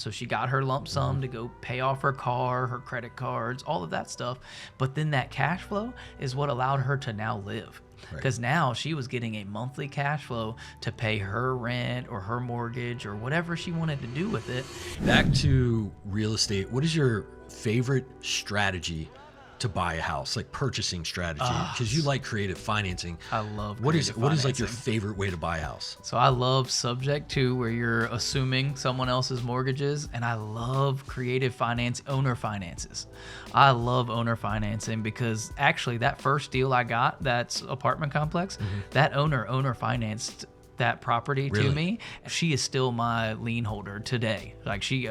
So she got her lump sum to go pay off her car, her credit cards, all of that stuff. But then that cash flow is what allowed her to now live. Because now she was getting a monthly cash flow to pay her rent or her mortgage or whatever she wanted to do with it. Back to real estate, what is your favorite strategy to buy a house, like purchasing strategy? Because you like creative financing. I love what is financing. like your favorite way to buy a house? So I love subject to, where you're assuming someone else's mortgages, and I love creative finance, owner finances. I love owner financing because actually that first deal I got, that's apartment complex, that owner financed that property to me. She is still my lien holder today. Like she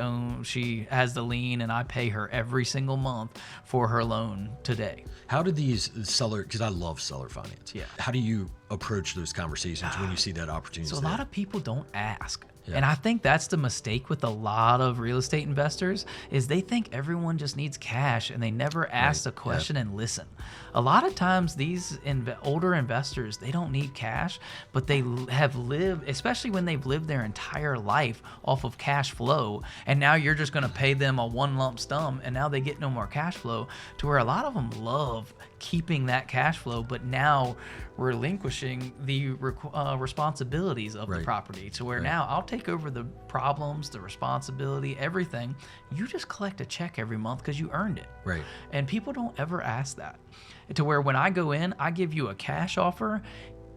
has the lien, and I pay her every single month for her loan today. How do these seller, because I love seller finance. Yeah. How do you approach those conversations when you see that opportunity? So a lot of people don't ask. Yeah. And I think that's the mistake with a lot of real estate investors, is they think everyone just needs cash and they never ask the question and listen. A lot of times these older investors, they don't need cash, but they have lived, especially when they've lived their entire life off of cash flow. And now you're just going to pay them a one lump sum, and now they get no more cash flow, to where a lot of them love keeping that cash flow, but now relinquishing the responsibilities of the property, to where now I'll take over the problems, the responsibility, everything. You just collect a check every month because you earned it. Right. And people don't ever ask that. To where when I go in, I give you a cash offer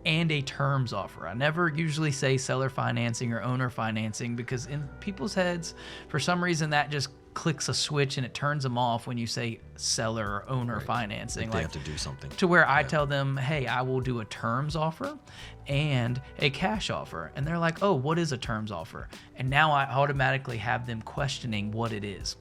and a terms offer. I never usually say seller financing or owner financing, because in people's heads, for some reason, that just clicks a switch and it turns them off when you say seller or owner financing. Like they have to do something. To where I tell them, hey, I will do a terms offer and a cash offer. And they're like, oh, what is a terms offer? And now I automatically have them questioning what it is.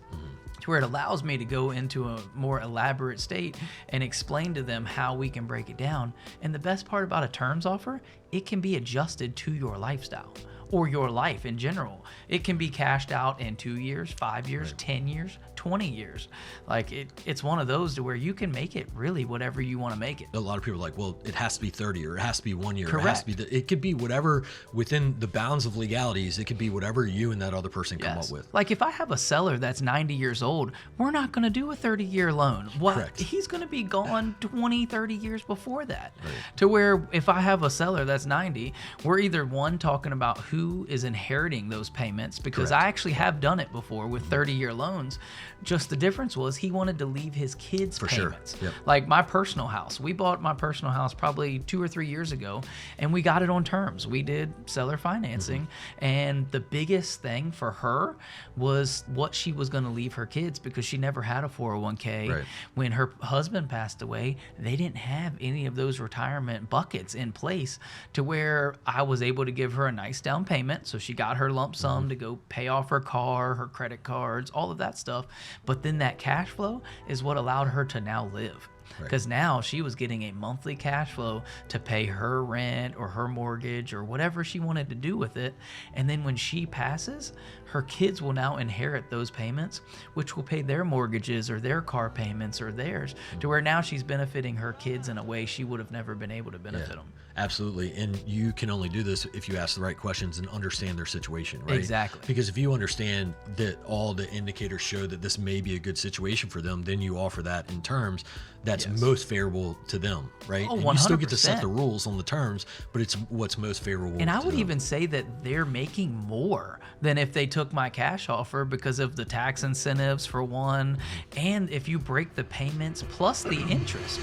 To where it allows me to go into a more elaborate state and explain to them how we can break it down. And the best part about a terms offer, it can be adjusted to your lifestyle or your life in general. It can be cashed out in 2 years, 5 years, 10 years, 20 years. Like it's one of those to where you can make it really whatever you want to make it. A lot of people are like, well, it has to be 30 or it has to be 1 year. Correct. It has to be, it could be whatever within the bounds of legalities. It could be whatever you and that other person come up with. Like if I have a seller that's 90 years old, we're not going to do a 30-year loan. Well, Correct. He's going to be gone 20, 30 years before that. To where if I have a seller that's 90, we're either one talking about who is inheriting those payments, because I actually have done it before with 30-year loans. Just the difference was he wanted to leave his kids payments. Yep. Like my personal house, we bought my personal house probably 2 or 3 years ago, and we got it on terms. We did seller financing, and the biggest thing for her was what she was going to leave her kids, because she never had a 401k. When her husband passed away, they didn't have any of those retirement buckets in place, to where I was able to give her a nice down payment. So she got her lump sum to go pay off her car, her credit cards, all of that stuff. But then that cash flow is what allowed her to now live. Because now she was getting a monthly cash flow to pay her rent or her mortgage or whatever she wanted to do with it. And then when she passes, her kids will now inherit those payments, which will pay their mortgages or their car payments or theirs, to where now she's benefiting her kids in a way she would have never been able to benefit them. Absolutely. And you can only do this if you ask the right questions and understand their situation, right? Exactly. Because if you understand that all the indicators show that this may be a good situation for them, then you offer that in terms that's most favorable to them, right? Oh, and 100%. you still get to set the rules on the terms, but it's what's most favorable. And I would them. even say that they're making more than if they took my cash offer, because of the tax incentives for one, and if you break the payments plus the interest.